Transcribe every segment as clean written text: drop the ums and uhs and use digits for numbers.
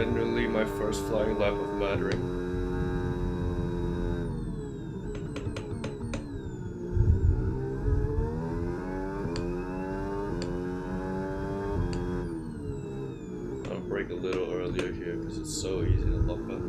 genuinely my first flying lap of Madring. I'll brake a little earlier here because it's so easy to lock up.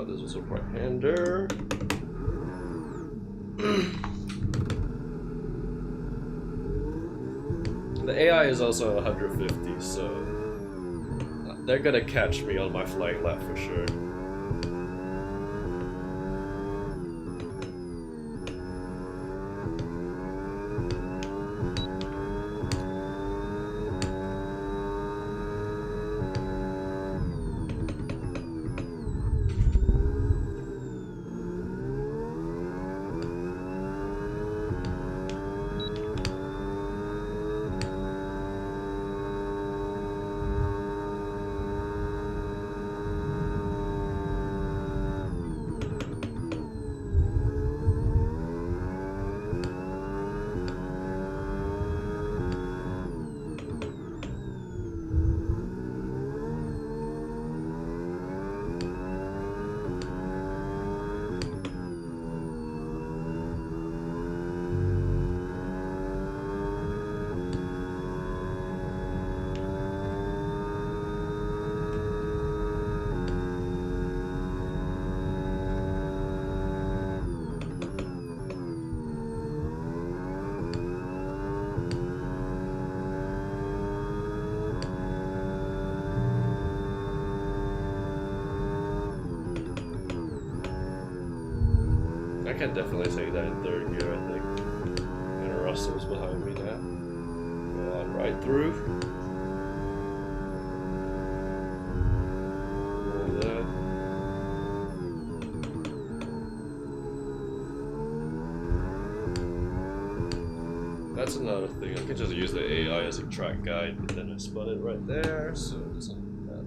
This was a right-hander. The AI is also 150, so they're gonna catch me on my flying lap for sure. I can definitely take that in third gear, I think. And Russell's behind me now. Go on right through. Like that. That's another thing. I can just use the AI as a track guide, but then I spun it right there, so it doesn't matter.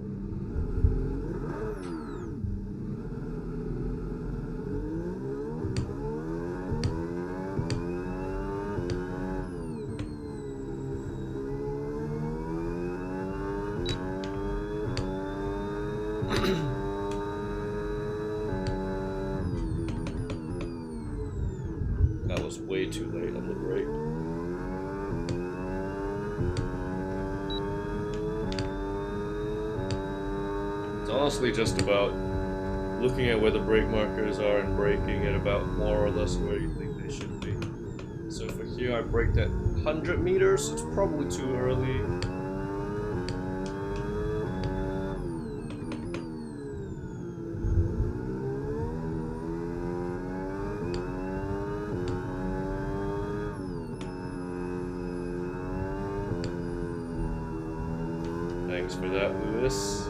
That was way too late on the brake. It's honestly just about looking at where the brake markers are and braking at about more or less where you think they should be. So for here I braked at 100 meters, so it's probably too early. Thanks for that, Lewis.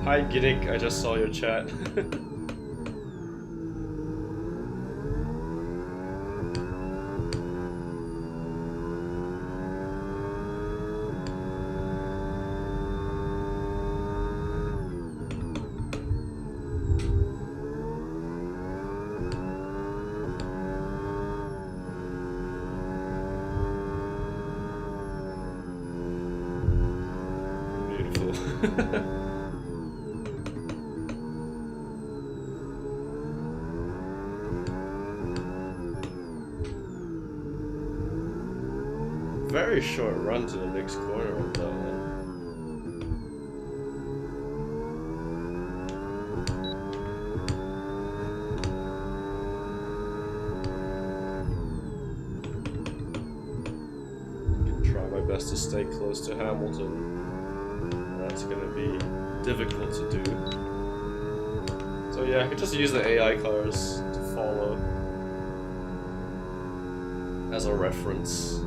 Hi, Giddick, I just saw your chat. Very short run to the next corner on that one. has to stay close to Hamilton. That's gonna be difficult to do. So yeah, I could just use the AI cars to follow as a reference.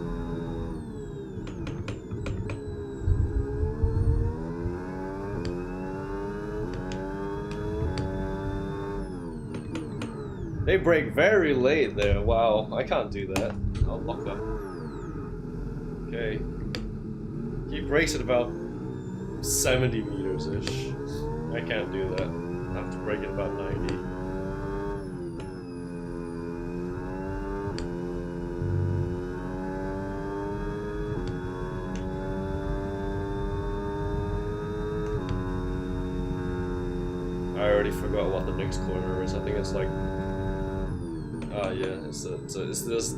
They brake very late there. Wow, I can't do that. I'll lock up. Okay. He brakes at about 70 meters-ish. I can't do that. I have to brake at about 90. I already forgot what the next corner is. I think it's like... yeah, it's this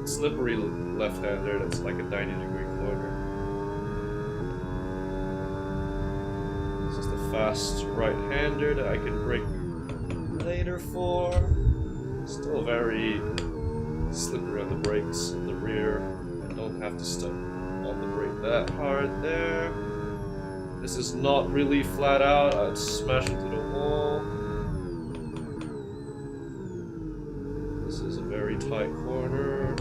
slippery left-hander that's like a 90-degree corner. This is the fast right-hander that I can brake later for. Still very slippery on the brakes in the rear. I don't have to step on the brake that hard there. This is not really flat out. I'd smash into the wall. This is a very tight corner.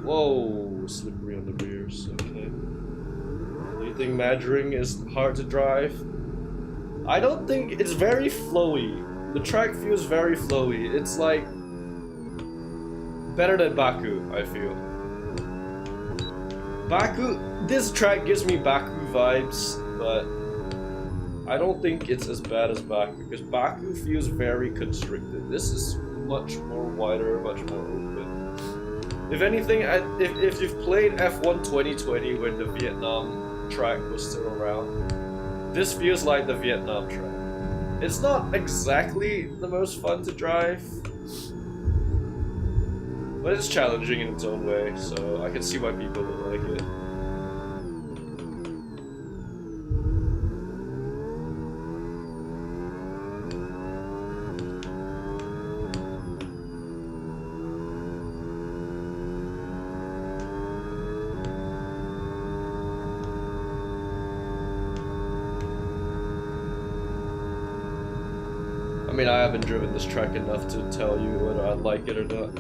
Whoa, slippery on the rears. Okay. Do you think Madring is hard to drive? I don't think it's very flowy. The track feels very flowy. It's like better than Baku, I feel. Baku, this track gives me Baku vibes, but I don't think it's as bad as Baku, because Baku feels very constricted. This is much more wider, much more open. If anything, if you've played F1 2020 when the Vietnam track was still around, this feels like the Vietnam track. It's not exactly the most fun to drive, but it's challenging in its own way, so I can see why people would like it. I mean, I haven't driven this track enough to tell you whether I like it or not.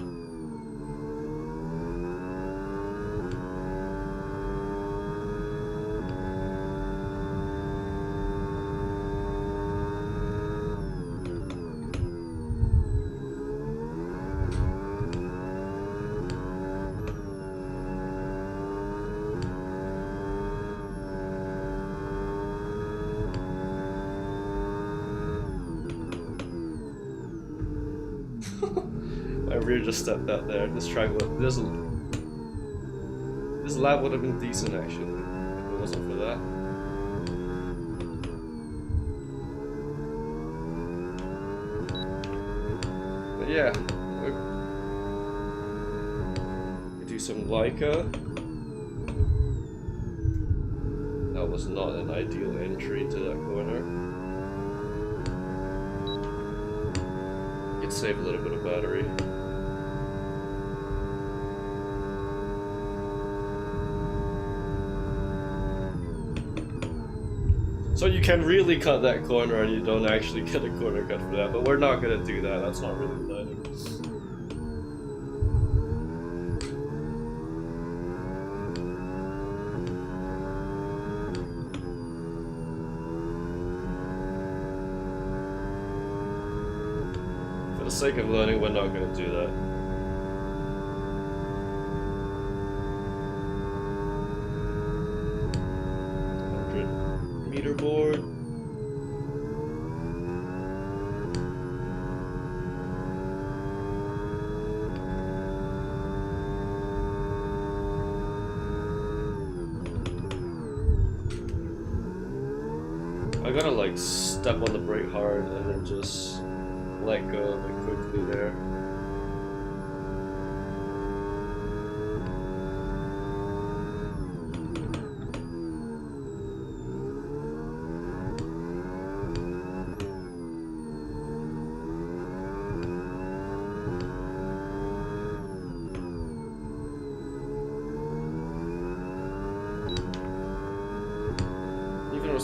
My rear just stepped out there. This track would, this lap would have been decent actually, if it wasn't for that. But yeah, we do some Leica. That was not an ideal entry to that corner. Save a little bit of battery. So you can really cut that corner and you don't actually get a corner cut for that, but we're not gonna do that. That's not really exciting. For the sake of learning, we're not going to do that. Meter board. I gotta like step on the brake hard and then just let go of it quickly there.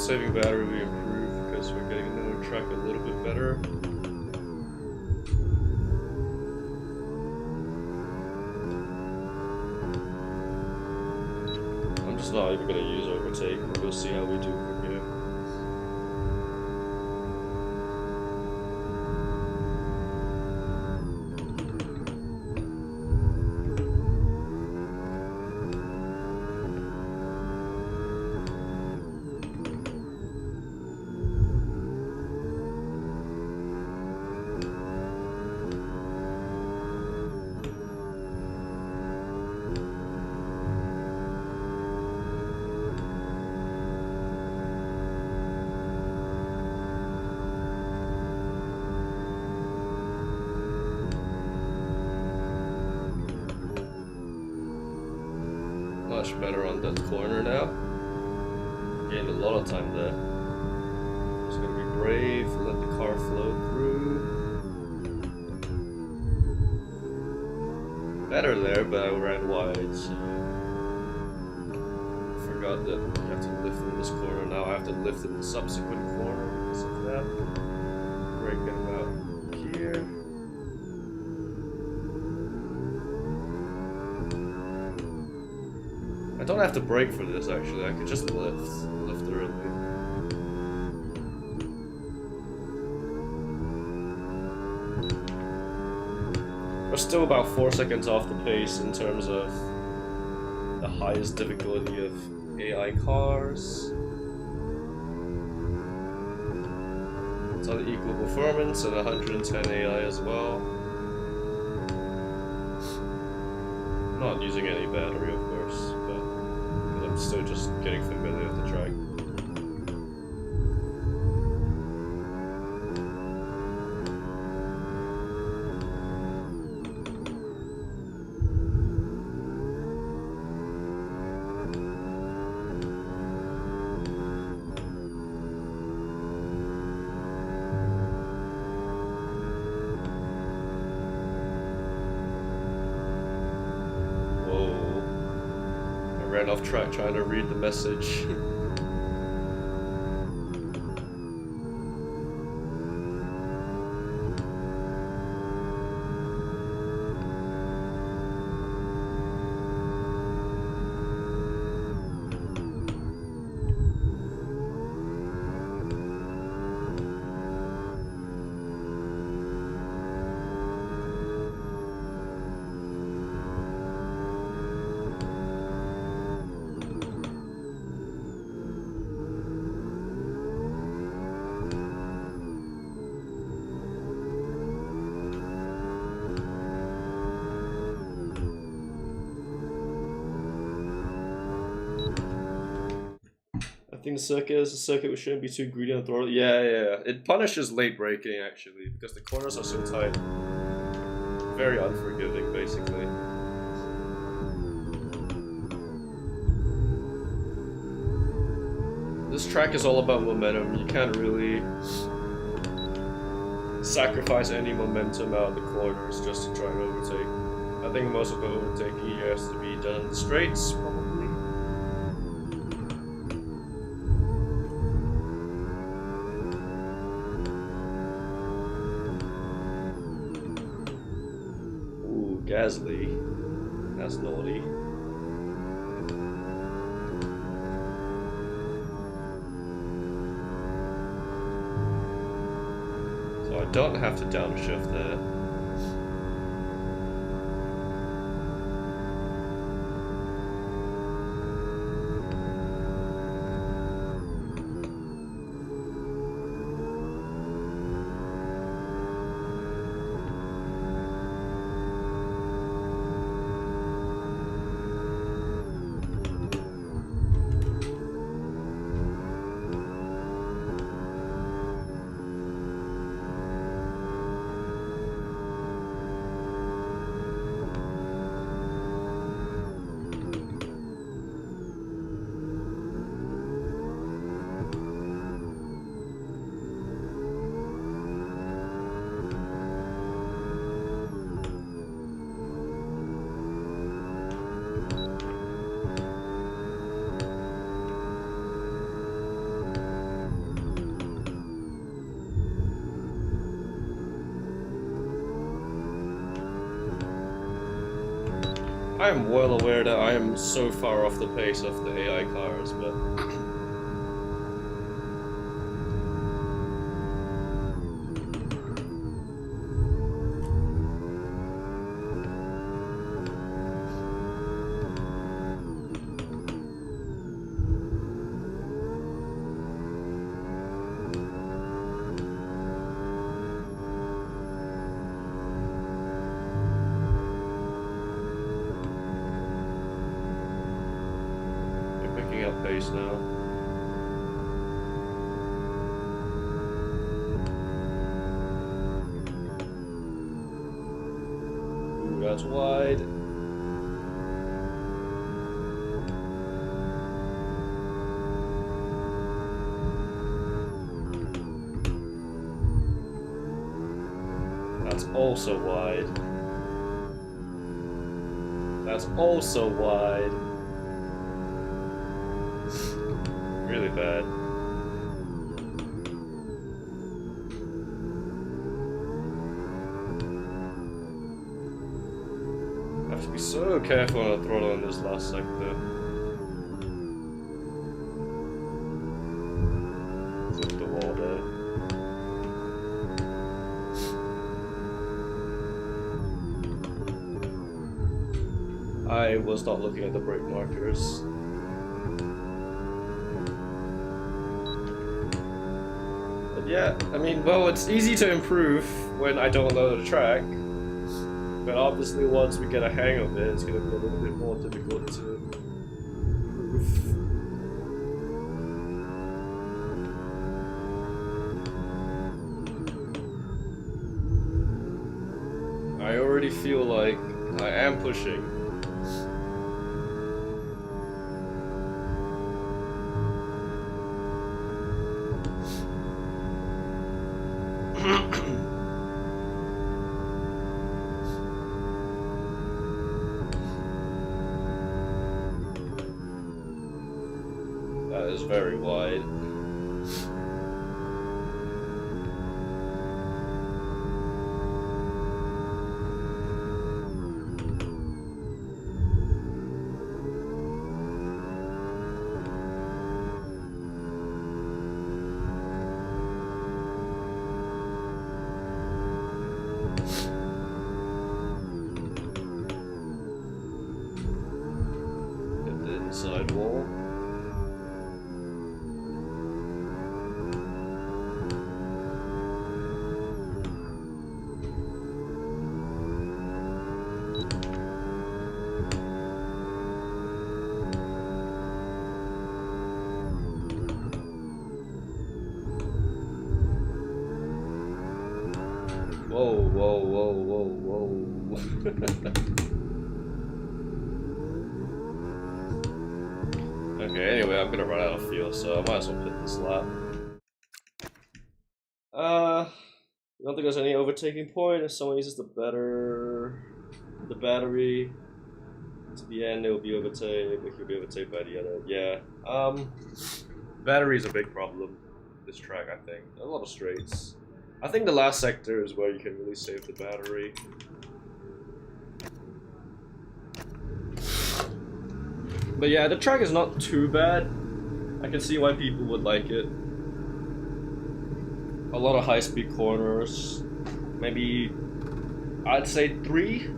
saving battery we improve because we're getting to know track a little bit better. I'm just not even gonna use overtake. We'll see how we do from here. Much better on that corner now. Gained a lot of time there. Just gonna be brave, let the car flow through. Better there, but I ran wide, so forgot that you have to lift in this corner. Now I have to lift in the subsequent corner because of that. Braking about here. I don't have to brake for this actually, I could just lift early. We're still about 4 seconds off the pace in terms of the highest difficulty of AI cars. It's on equal performance and 110 AI as well. Not using any battery of course, but I'm still just getting familiar with the track. Ran off track trying to read the message. I think the circuit is a circuit we shouldn't be too greedy on the throttle. Yeah. It punishes late braking actually because the corners are so tight. Very unforgiving basically. This track is all about momentum. You can't really sacrifice any momentum out of the corners just to try and overtake. I think most of the overtaking here has to be done in the straights, probably. Gasly. That's naughty. So I don't have to downshift there. I'm well aware that I am so far off the pace of the AI cars, but up pace now. Ooh, that's wide. That's also wide. That's also wide. Really bad. I have to be so careful on the throttle in this last sector. Flip the wall there. I was not looking at the brake markers. Yeah, I mean, well, it's easy to improve when I don't know the track, but obviously once we get a hang of it, it's going to be a little bit more difficult to improve. I already feel like I am pushing. That is very wide. Hit the inside wall. Whoa, whoa, whoa, whoa, whoa. Okay, anyway, I'm gonna run out of fuel, so I might as well pit this lap. I don't think there's any overtaking point. If someone uses the battery to the end, it will be overtaken. It will be overtaken by the other. Yeah. Battery is a big problem. This track, I think. A lot of straights. I think the last sector is where you can really save the battery. But yeah, the track is not too bad. I can see why people would like it. A lot of high-speed corners. Maybe, I'd say three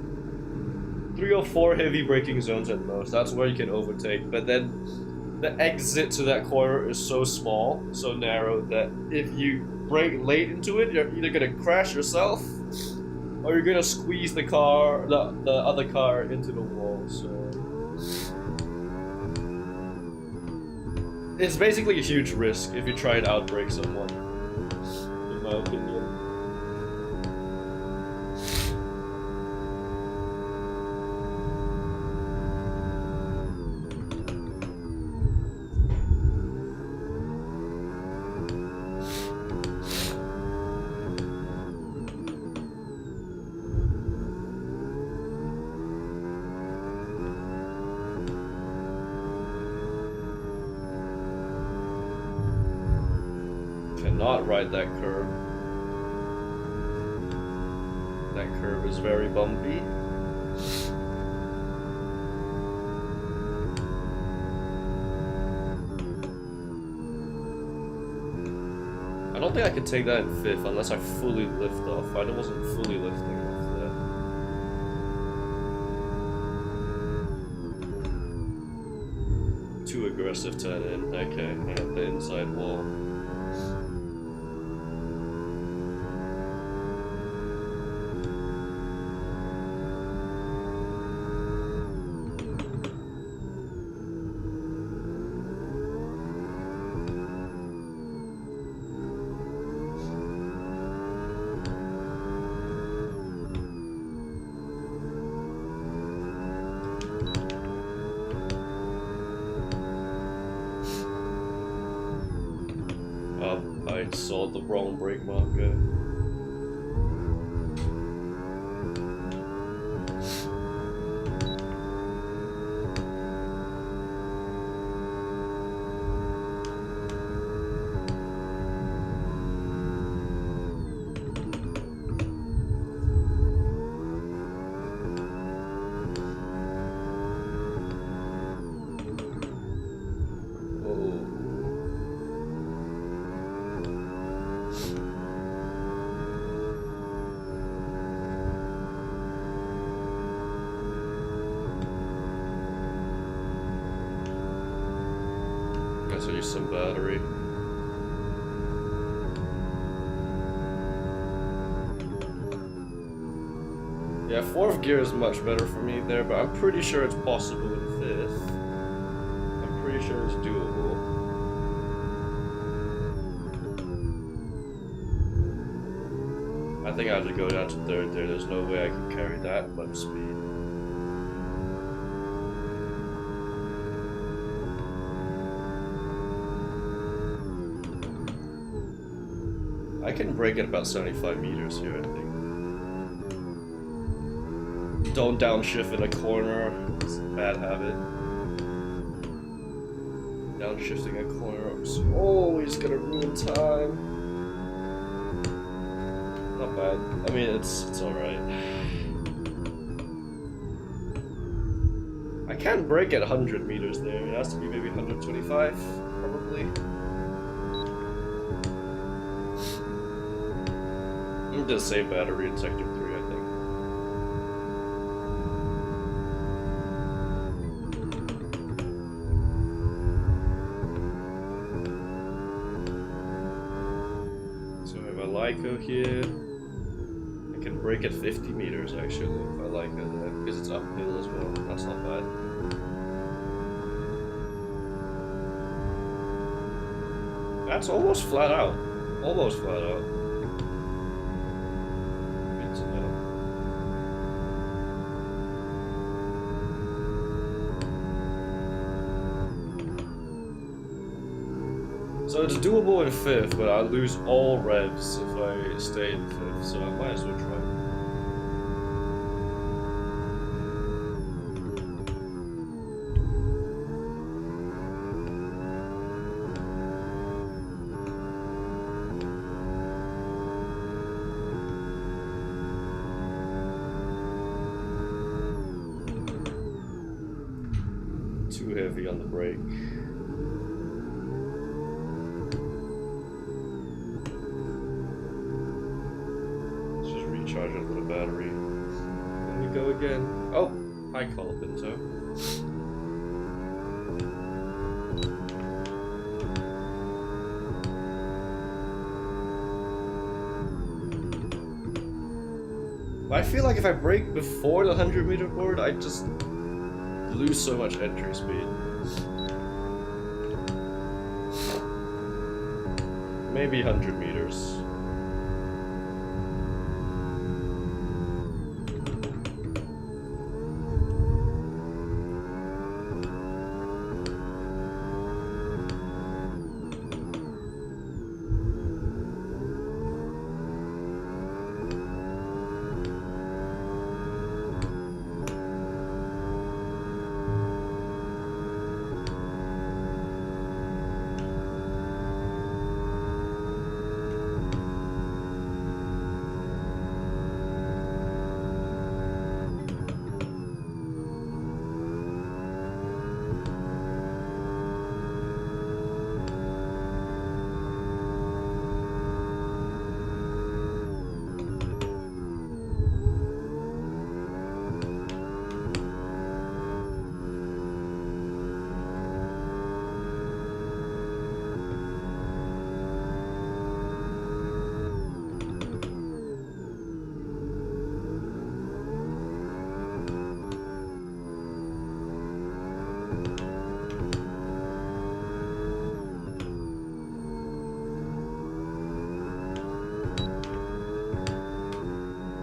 or four heavy braking zones at most. That's where you can overtake. But then the exit to that corner is so small, so narrow, that if you brake late into it, you're either gonna crash yourself or you're gonna squeeze the other car into the wall. So it's basically a huge risk if you try and outbrake someone, in my opinion. Cannot ride that curve. That curve is very bumpy. don't think I could take that in 5th unless I fully lift off. I wasn't fully lifting off there. Too aggressive turn in. Okay, I got the inside wall. I saw the wrong brake marker. So use some battery. Yeah, 4th gear is much better for me there, but I'm pretty sure it's possible in 5th. I'm pretty sure it's doable. I think I have to go down to 3rd there. There's no way I can carry that much speed. I can brake at about 75 meters here, I think. Don't downshift in a corner. It's a bad habit. Downshifting a corner is always gonna ruin time. Not bad. I mean, it's alright. I can't brake at 100 meters there. It has to be maybe 125, probably. The same battery in sector 3, I think. So I have a Lyco here. I can brake at 50 meters actually if I like it, because it's uphill as well. That's not bad. That's almost flat out. Almost flat out. So it's doable in 5th, but I lose all revs if I stay in 5th, so I might as well try. Too heavy on the brake. Charge up the battery. Let me go again. Oh, hi Call Pinto. I feel like if I brake before the 100-meter board, I just lose so much entry speed. Maybe 100 meters.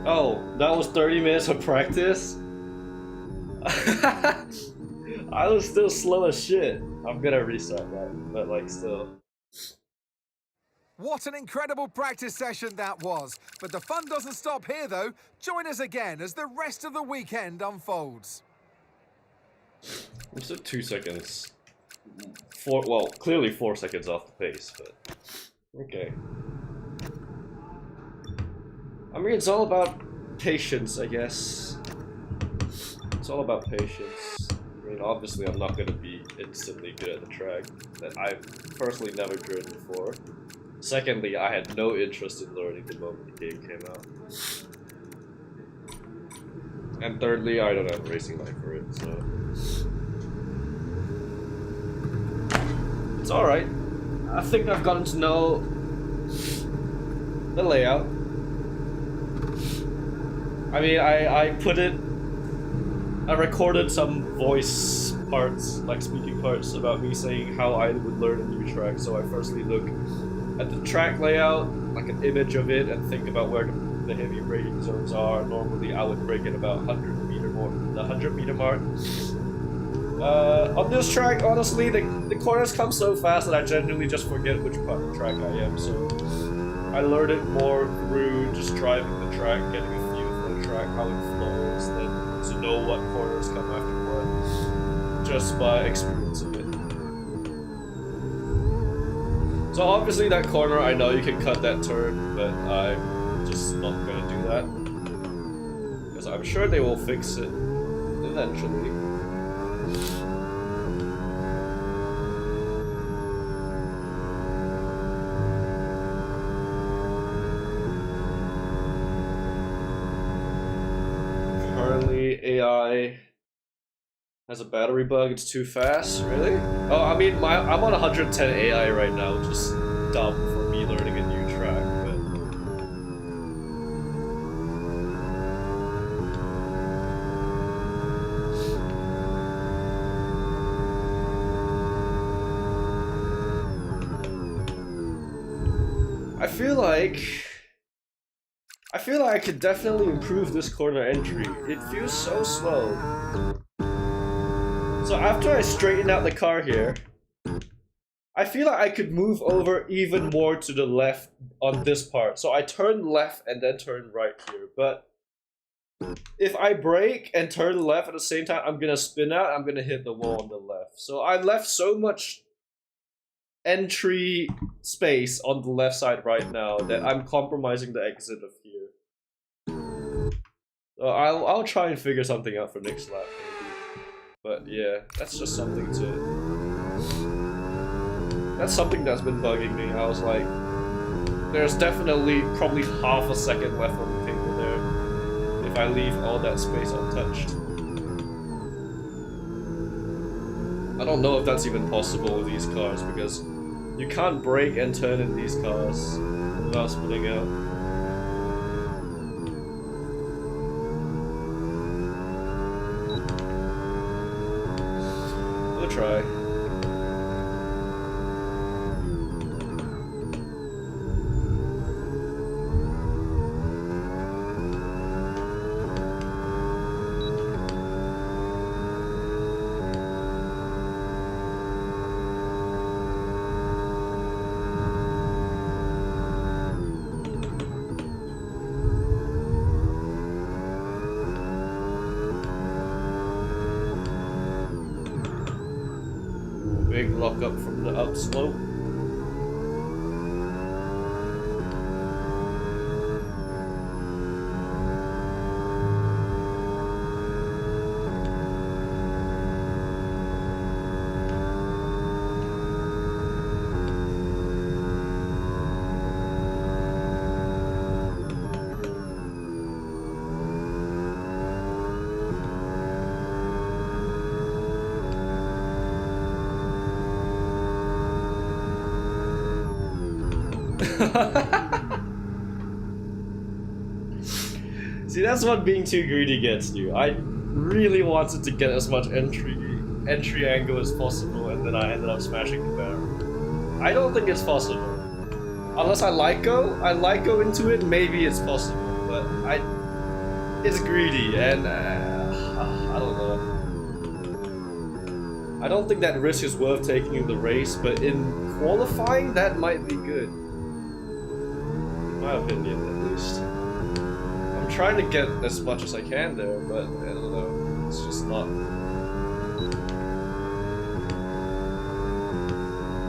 Oh, that was 30 minutes of practice? I was still slow as shit. I'm gonna restart that, but like still. What an incredible practice session that was. But the fun doesn't stop here though. Join us again as the rest of the weekend unfolds. I'm still 2 seconds. Well, clearly 4 seconds off the pace, but okay. I mean, it's all about patience, I guess. It's all about patience. I mean, obviously I'm not gonna be instantly good at the track that I've personally never driven before. Secondly, I had no interest in learning the moment the game came out. And thirdly, I don't have racing life for it, so... It's alright. I think I've gotten to know the layout. I mean, I recorded some voice parts, like speaking parts, about me saying how I would learn a new track. So I firstly look at the track layout, like an image of it, and think about where the heavy braking zones are. Normally I would brake at about the 100 meter mark. On this track, honestly, the corners come so fast that I genuinely just forget which part of the track I am, so I learned it more through just driving the track, getting a feel for the track, how it flows, then to know what corners come after what, just by experiencing it. So obviously that corner, I know you can cut that turn, but I'm just not gonna do that. Because I'm sure they will fix it eventually. Currently, AI has a battery bug, it's too fast, really? Oh, I mean, I'm on 110 AI right now, which is dumb for me learning a new track, but... I feel like I could definitely improve this corner entry. It feels so slow. So after I straighten out the car here, I feel like I could move over even more to the left on this part. So I turn left and then turn right here. But if I brake and turn left at the same time, I'm gonna spin out, I'm gonna hit the wall on the left. So I left so much entry space on the left side right now that I'm compromising the exit of here. So I'll try and figure something out for next lap maybe. But yeah, that's just something that's something that's been bugging me. I was like, there's definitely probably half a second left on the table there if I leave all that space untouched. I don't know if that's even possible with these cars because you can't brake and turn in these cars without spinning out. We'll try. Big lock up from the upslope. See, that's what being too greedy gets you. I really wanted to get as much entry angle as possible, and then I ended up smashing the barrel. I don't think it's possible. Unless I like go into it, maybe it's possible, but It's greedy, and I don't know. I don't think that risk is worth taking in the race, but in qualifying, that might be good. In my opinion, at least. I'm trying to get as much as I can there, but I don't know. It's just not.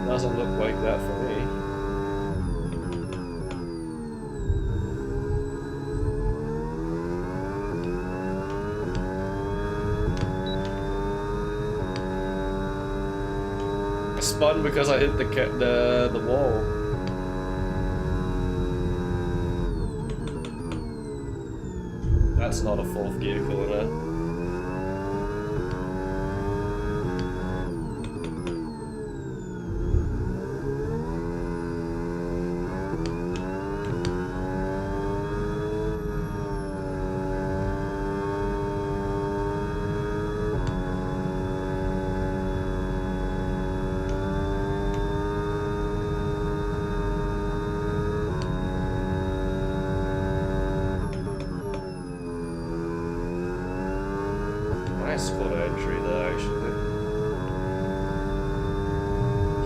Doesn't look like that for me. I spun because I hit the wall. That's not a fourth vehicle in it. Nice corner entry there, actually.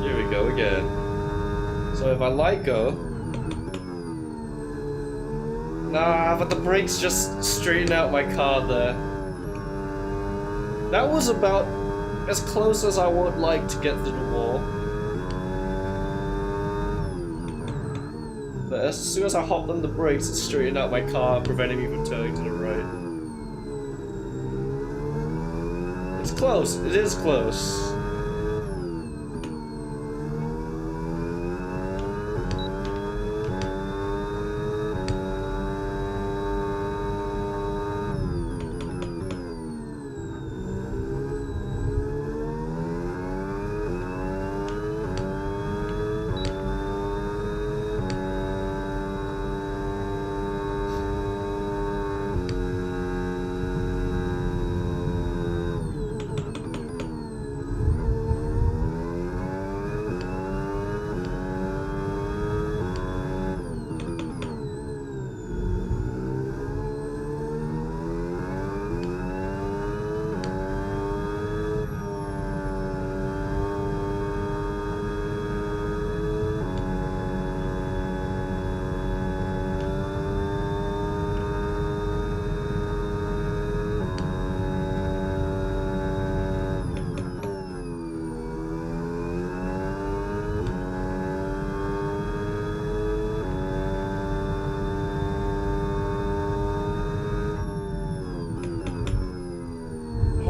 Here we go again. So if I let go... Nah, but the brakes just straighten out my car there. That was about as close as I would like to get to the wall. But as soon as I hopped on the brakes, it straightened out my car, preventing me from turning to the right. It's close. It is close.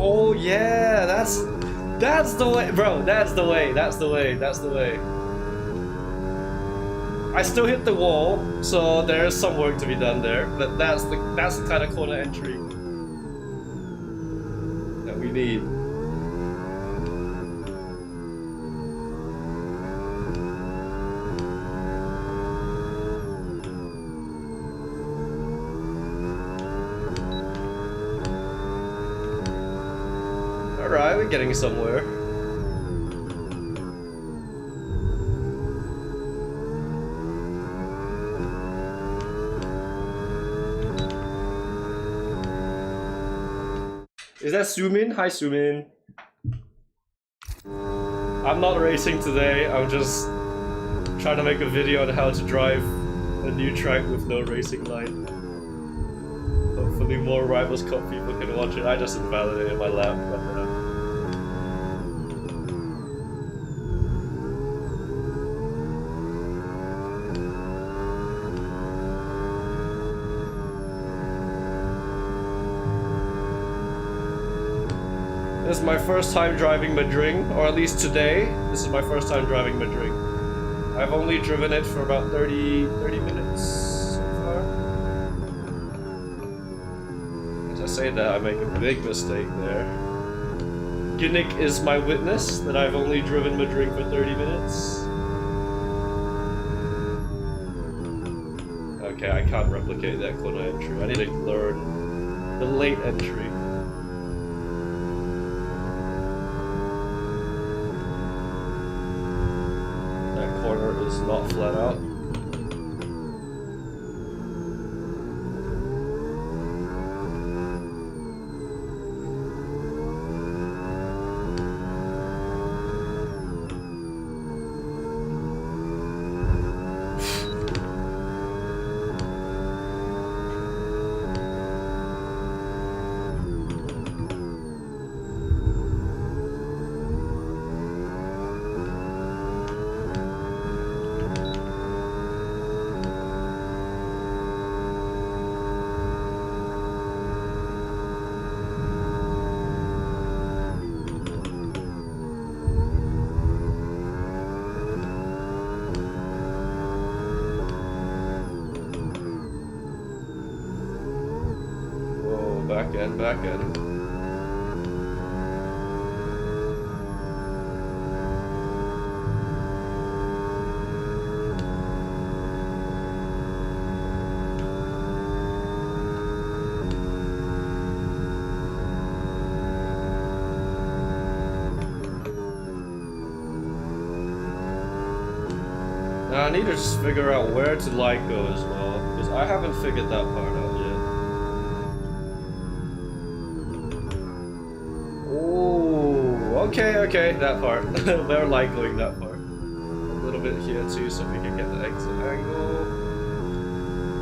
Oh yeah, that's the way, bro. That's the way. That's the way. That's the way. I still hit the wall, so there's some work to be done there. But that's the kind of corner entry that we need. Alright, we're getting somewhere. Is that Sumin? Hi Sumin. I'm not racing today, I'm just trying to make a video on how to drive a new track with no racing line. Hopefully more Rivals Cup people can watch it. I just invalidated my lap, but this is my first time driving Madring, or at least today, this is my first time driving Madring. I've only driven it for about 30 minutes so far. As I say that, I make a big mistake there. Gimmick is my witness that I've only driven Madring for 30 minutes. Okay, I can't replicate that corner entry. I need to learn the late entry. Is not flat out. back end, back end. Now I need to just figure out where to light go as well, because I haven't figured that part out yet. Oh, okay, that part. They're light going that part. A little bit here too, so we can get the exit angle.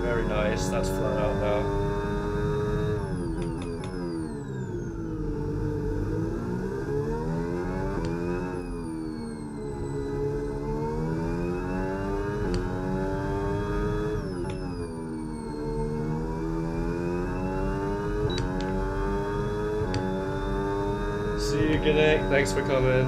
Very nice, that's flat out now. Good night. Thanks for coming.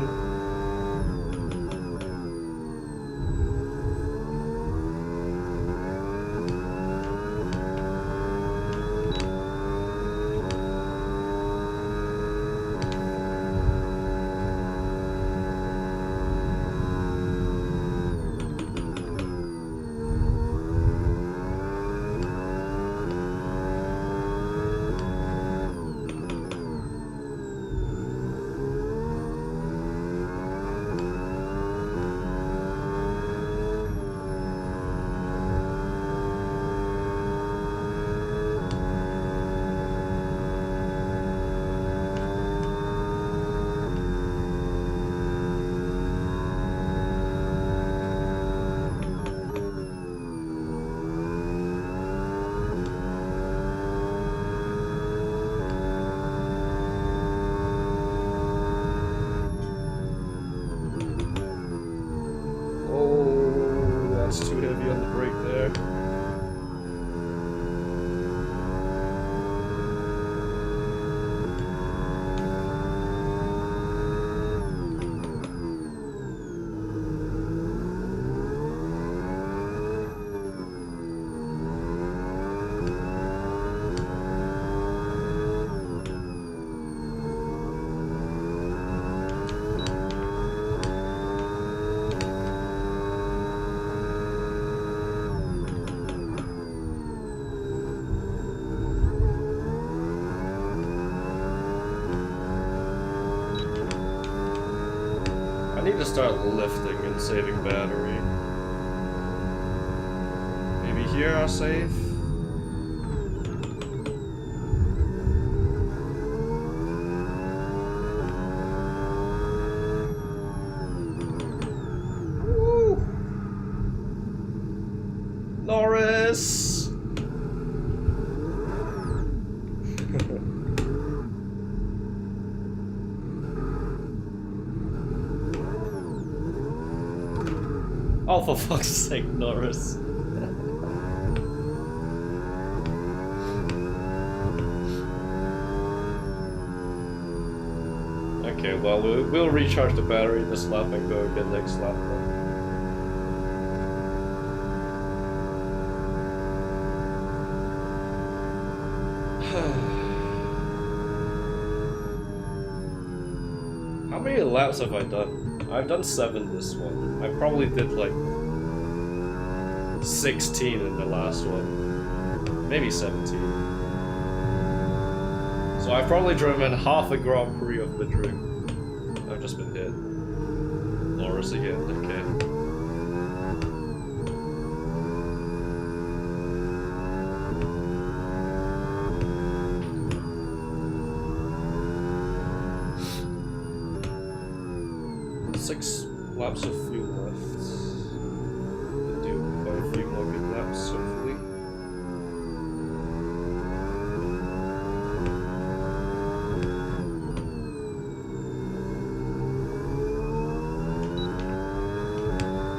I need to start lifting and saving battery. Maybe here I'll save. Woo! Norris! Oh, for fuck's sake, Norris. Okay, well, we'll recharge the battery this lap and go again next lap. How many laps have I done? I've done 7 this one. I probably did like 16 in the last one. Maybe 17. So I've probably driven half a Grand Prix of Madring. I've just been hit. Norris again, okay. Laps of fuel left. To do quite a few more good laps, hopefully.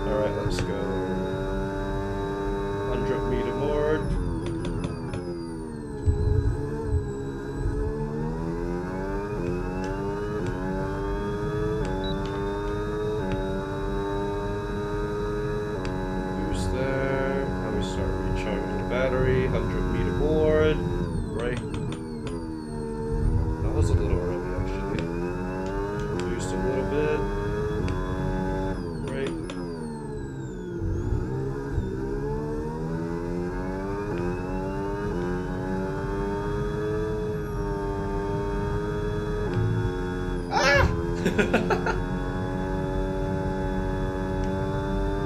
Alright, let's go. 100-meter board.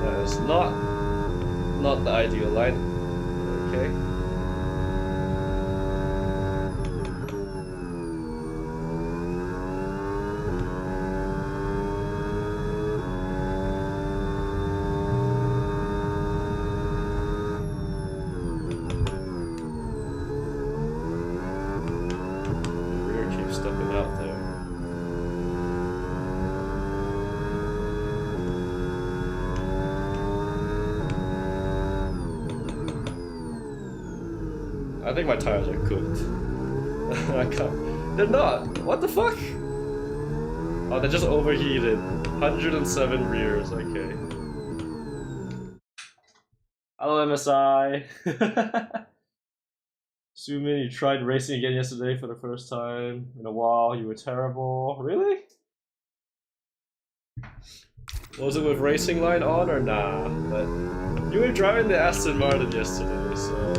That is not the ideal line. Okay. Rear keeps stepping out there. I think my tires are cooked. I can't. They're not. What the fuck? Oh, they're just overheated. 107 rears. Okay. Hello, MSI. Sumin, you tried racing again yesterday for the first time in a while. You were terrible. Really? Was it with racing line on or nah? But you were driving the Aston Martin yesterday, so.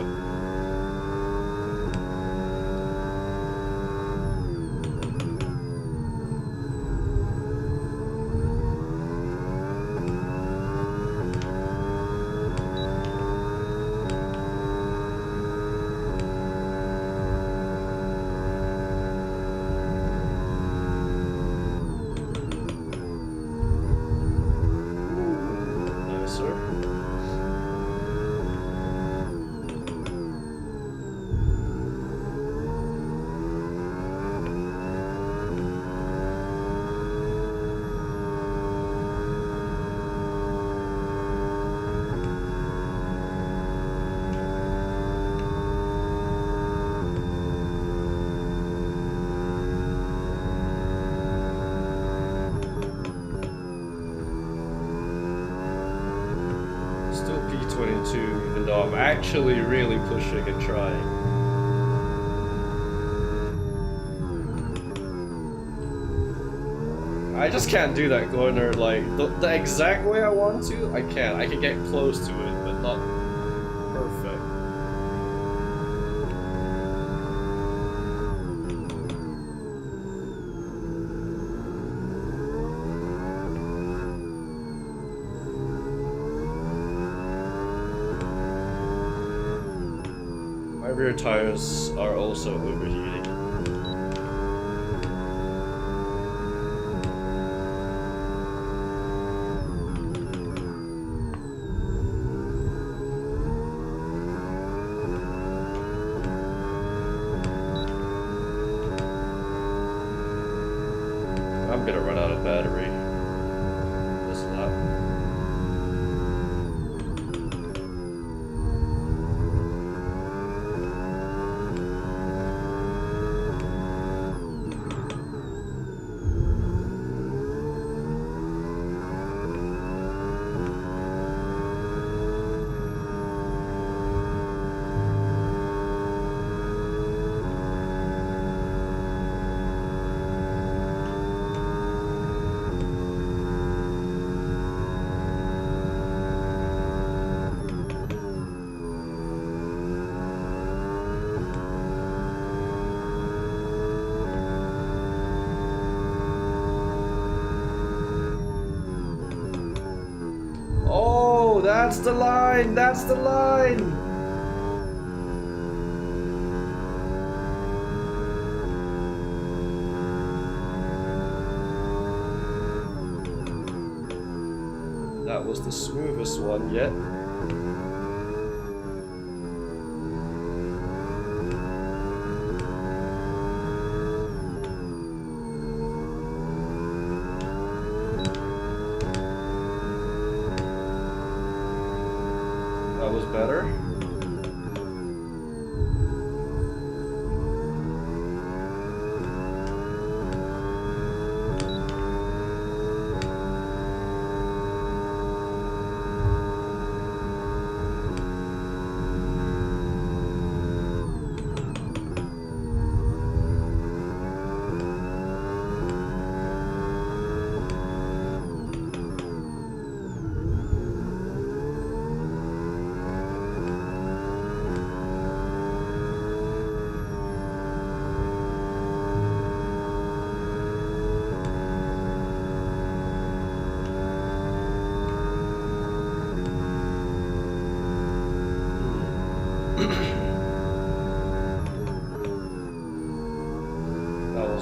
Still P22, even though I'm actually really pushing and trying. I just can't do that corner like the exact way I want to. I can't. I can get close to it, but not perfect. My rear tires are also overheating. I'm gonna run out of battery this lap. Oh, that's the line! That's the line! That was the smoothest one yet. That was better.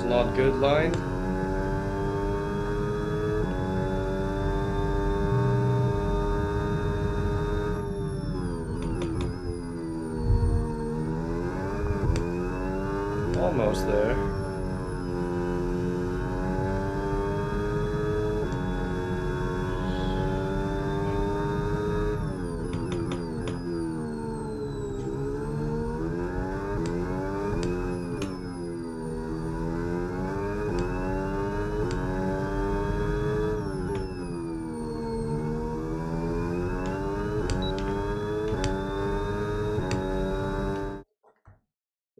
not good line. Almost there.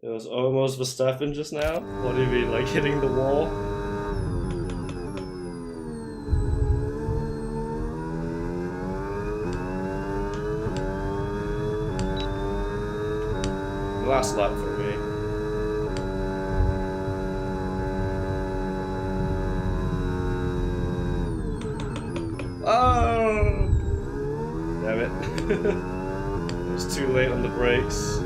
It was almost Verstappen just now. What do you mean, like hitting the wall? Last lap for me. Oh! Damn it. It was too late on the brakes.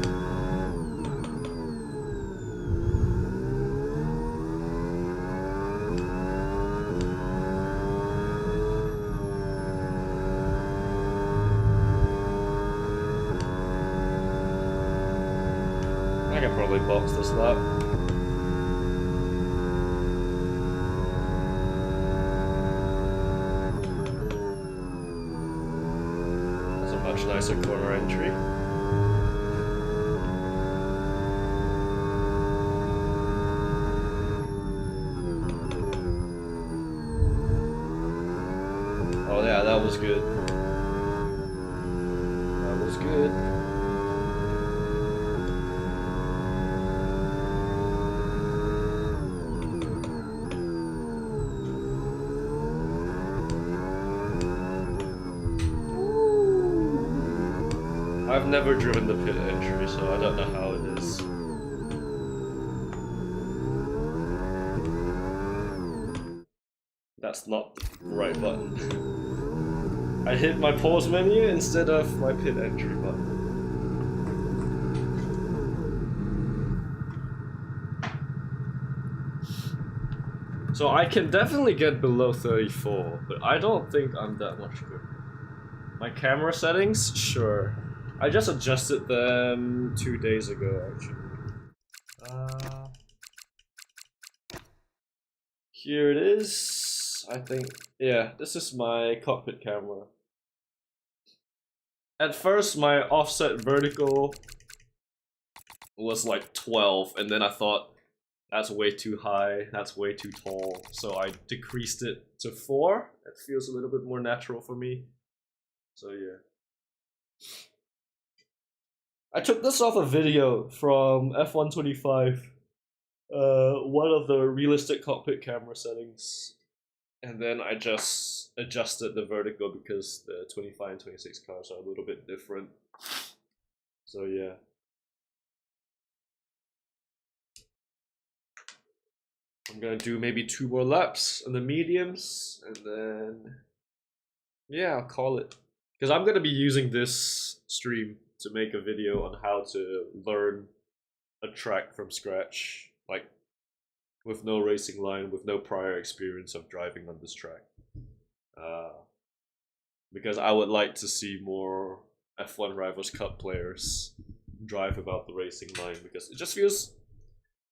I can probably box this lap. That's a much nicer corner entry. Oh yeah, that was good. That was good. I've never driven the pit entry, so I don't know how it is. That's not the right button. I hit my pause menu instead of my pit entry button. So I can definitely get below 34, but I don't think I'm that much good. My camera settings? Sure. I just adjusted them 2 days ago, actually. Here it is. I think, yeah, this is my cockpit camera. At first, my offset vertical was like 12, and then I thought, that's way too high, that's way too tall, so I decreased it to 4. It feels a little bit more natural for me. So yeah. I took this off a video from F125, one of the realistic cockpit camera settings, and then I just adjusted the vertical because the 25 and 26 cars are a little bit different. So yeah. I'm gonna do maybe 2 more laps in the mediums, and then yeah, I'll call it. Because I'm gonna be using this stream to make a video on how to learn a track from scratch, like with no racing line, with no prior experience of driving on this track. Because I would like to see more F1 Rivals Cup players drive about the racing line, because it just feels,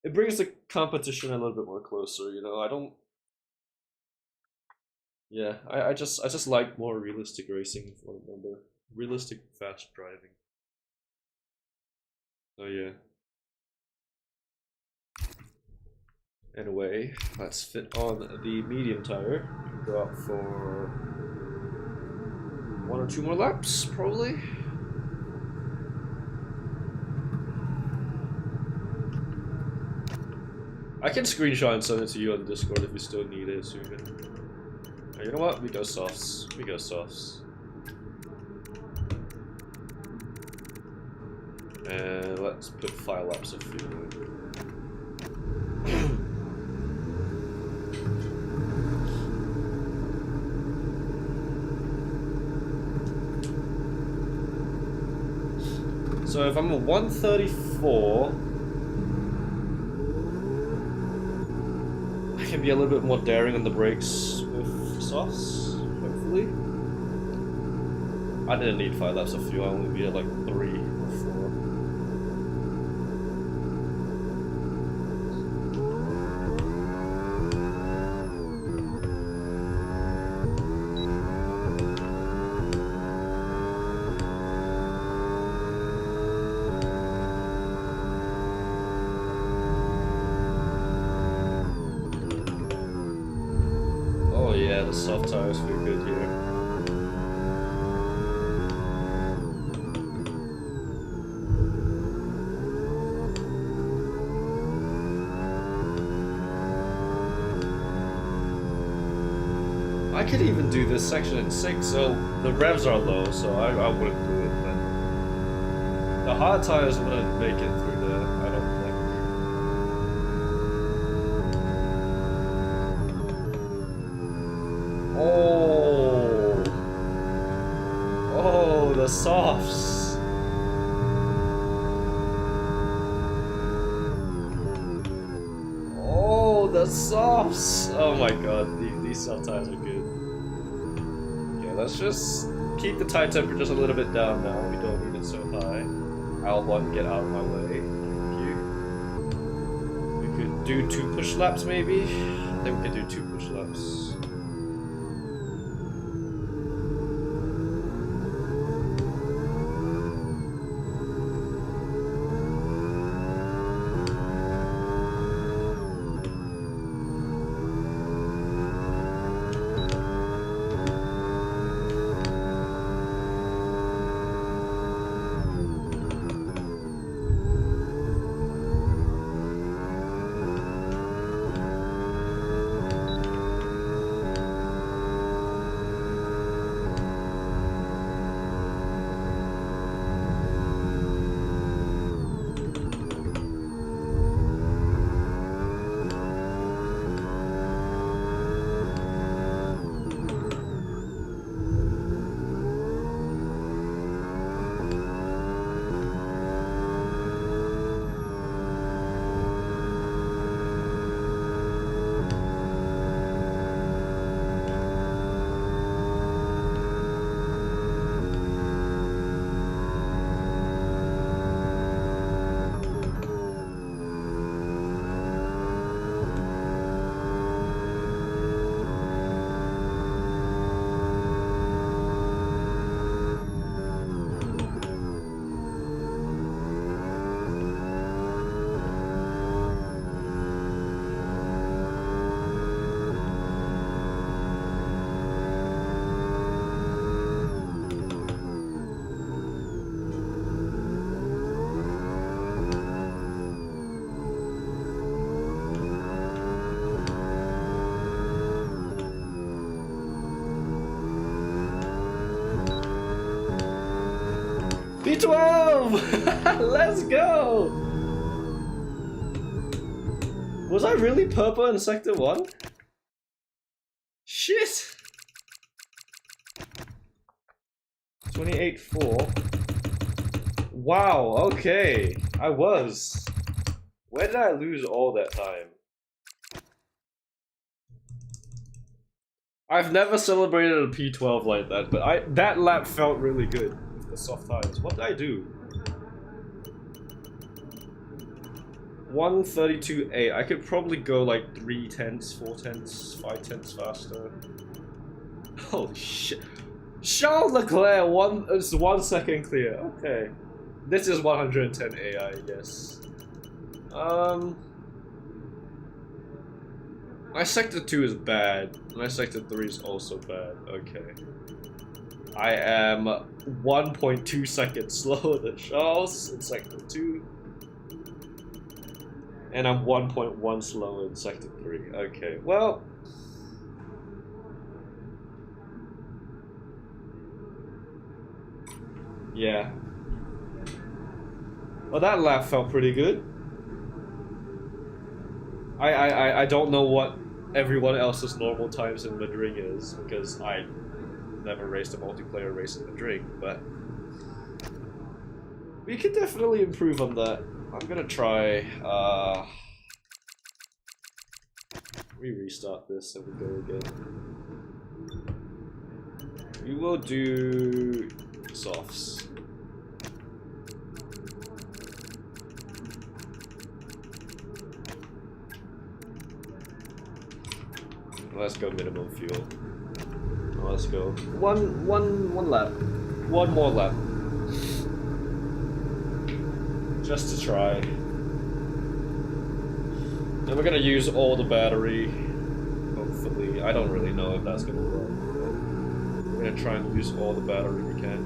it brings the competition a little bit more closer, you know. I don't, yeah, I just like more realistic racing for a number, realistic fast driving. So yeah. Anyway, let's fit on the medium tire. We can go out for 1 or 2 more laps, probably. I can screenshot and send it to you on Discord if you still need it. So you know what? We go softs. We go softs. And let's put 5 laps of fuel in. So if I'm at 134, can be a little bit more daring on the brakes with softs, hopefully. I didn't need 5 laps of fuel, I only needed like 3 or 4. Oh yeah, the soft tires feel good here. I could even do this section in 6, so the revs are low, so I wouldn't do it, but the hard tires wouldn't make it through there, I don't think. Oh, the softs. Oh, the softs. Oh my god, these soft tires are good. Let's just keep the tire temperatures a little bit down now. We don't need it so high. Albon, get out of my way. Thank you. We could do 2 push laps maybe? I think we could do 2 push laps. P12! Let's go! Was I really purple in Sector 1? Shit! 28-4. Wow, okay. I was. Where did I lose all that time? I've never celebrated a P12 like that, but that lap felt really good with the soft tires. What did I do? 132.8. I could probably go like 3 tenths, 4 tenths, 5 tenths faster. Holy shit. Charles Leclerc, it's 1 second clear. Okay. This is 110 AI, yes. My Sector 2 is bad. My Sector 3 is also bad. Okay. I am 1.2 seconds slower than Charles in Sector 2. And I'm 1.1 slower in Sector 3. Okay, well... yeah. Well, that lap felt pretty good. I don't know what everyone else's normal times in Madring is, because I never raced a multiplayer race in Madring, but... we could definitely improve on that. I'm gonna try, We restart this and we go again. We will do softs. Let's go minimum fuel. Oh, let's go. One lap. One more lap. Just to try. And we're gonna use all the battery. Hopefully. I don't really know if that's gonna work. We're gonna try and use all the battery we can.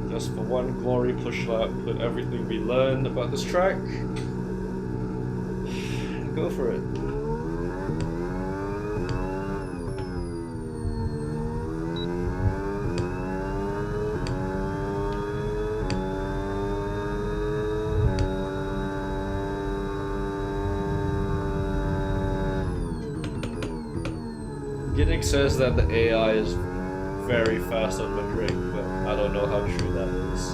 Just for one glory push lap, put everything we learned about this track. Go for it. Gitnick says that the AI is very fast on Madring, but I don't know how true that is.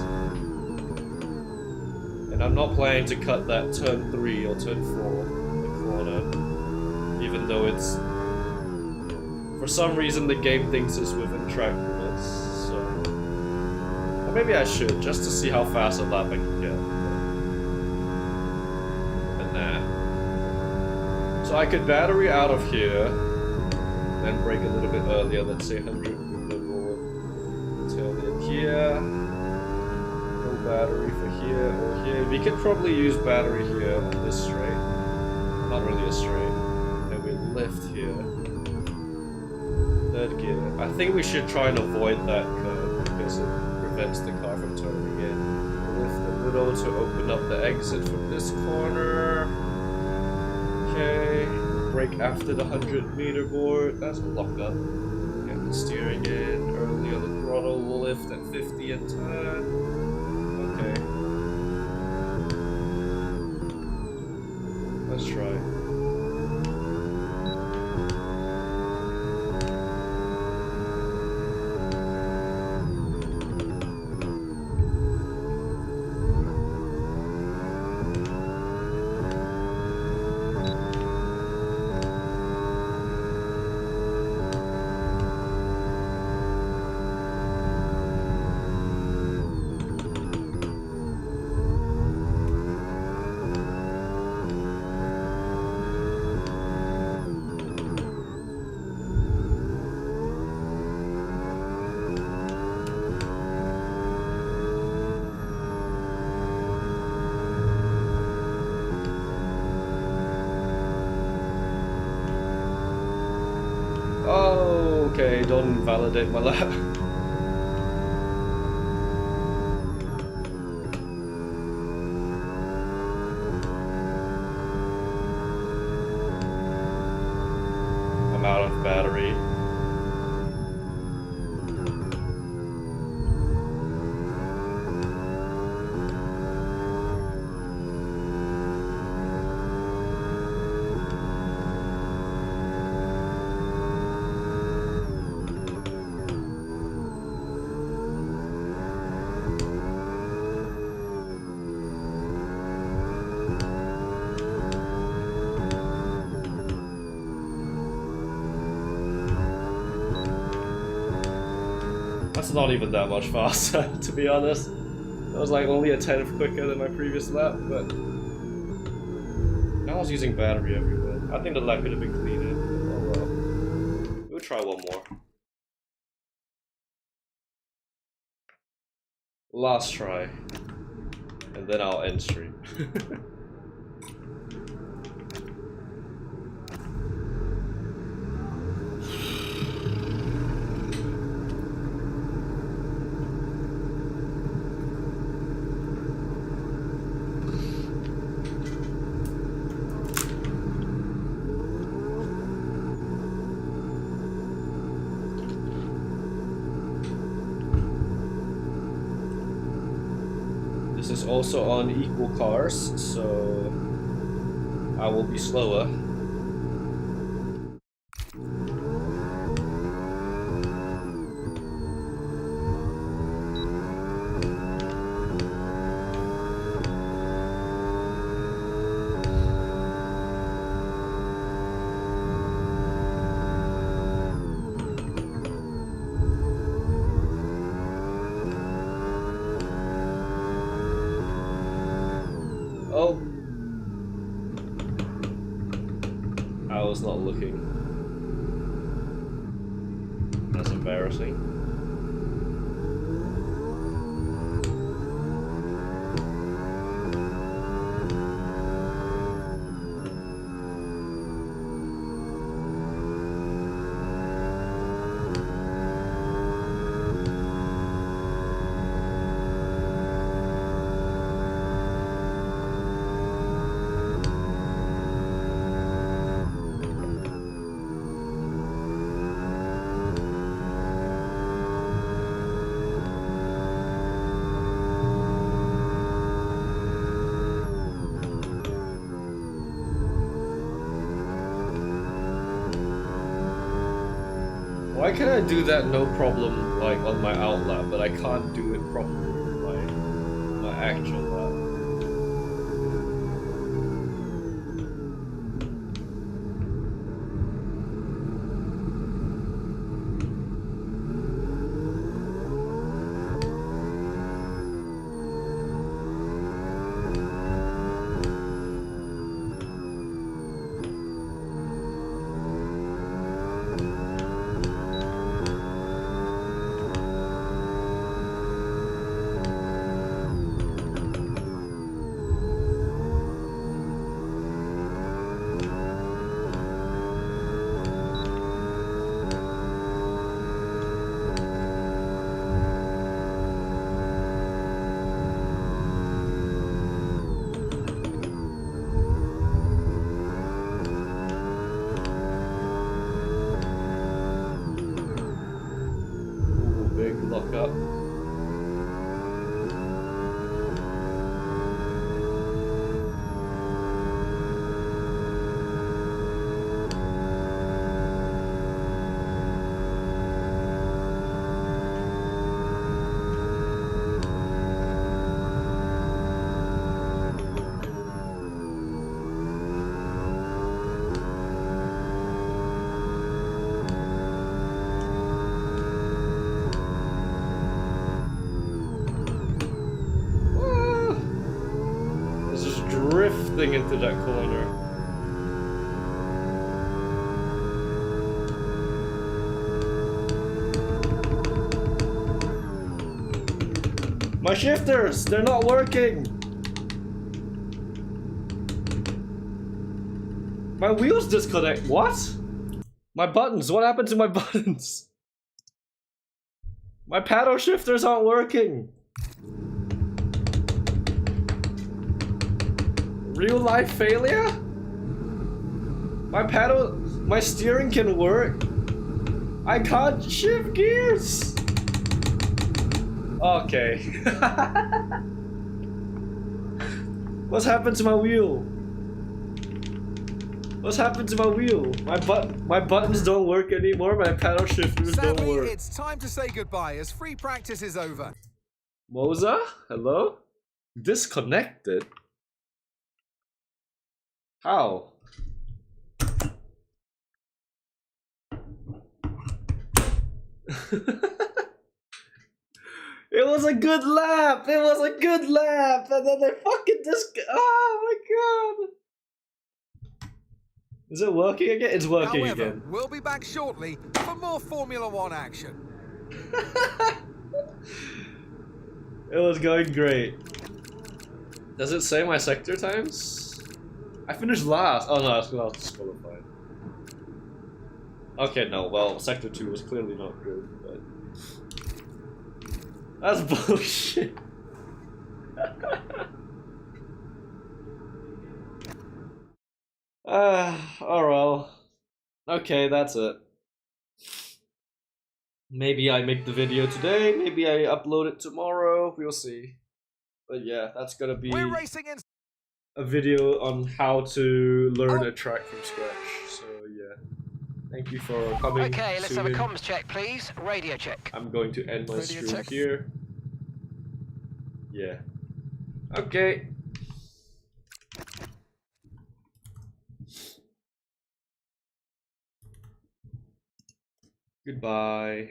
And I'm not planning to cut that turn 3 or turn 4. Even though it's, for some reason, the game thinks it's within track limits, so, or maybe I should, just to see how fast a lap I can get. And that. So I could battery out of here, then brake a little bit earlier, let's say 100 meter more. Turn in here. No battery for here or here. We could probably use battery here on this straight. Not really a straight. Then we lift here. Third gear. I think we should try and avoid that curve because it prevents the car from turning in. Lift a little to open up the exit from this corner. Okay. Brake after the 100 meter board. That's locked up. Get the steering in. Early on the throttle. We'll lift at 50 and turn. Okay. Let's try. Okay, don't invalidate my lap. I'm out of battery. That's not even that much faster, to be honest. That was like only a 10th quicker than my previous lap, but I was using battery everywhere. I think the lap could have been cleaner. Oh well. We'll try one more. Last try. And then I'll end stream. This is also on equal cars, so I will be slower. was not looking. That's embarrassing. Why can I do that no problem, like, on my outlap, but I can't do it properly on my actual lap? Lock up. Drifting into that corner. My shifters, they're not working. My wheels disconnect. What? My buttons, what happened to my buttons? My paddle shifters aren't working. Real life failure? My steering can work. I can't shift gears. Okay. What's happened to my wheel? What's happened to my wheel? My buttons don't work anymore. My paddle shifters don't work. Sadly, it's time to say goodbye as free practice is over. Moza? Hello? Disconnected? How? It was a good lap! It was a good lap! And then they fucking oh my god! Is it working again? It's working again. We'll be back shortly for more Formula One action. It was going great. Does it say my sector times? I finished last. Oh no, I was disqualified. Okay, no, well, sector 2 was clearly not good, but... That's bullshit. Oh well. Okay, that's it. Maybe I make the video today, maybe I upload it tomorrow, we'll see. But yeah, that's gonna be a video on how to learn a track from scratch, so yeah. Thank you for coming. Okay, let's have a comms check, please. Radio check. I'm going to end my stream here. Yeah. Okay. Goodbye.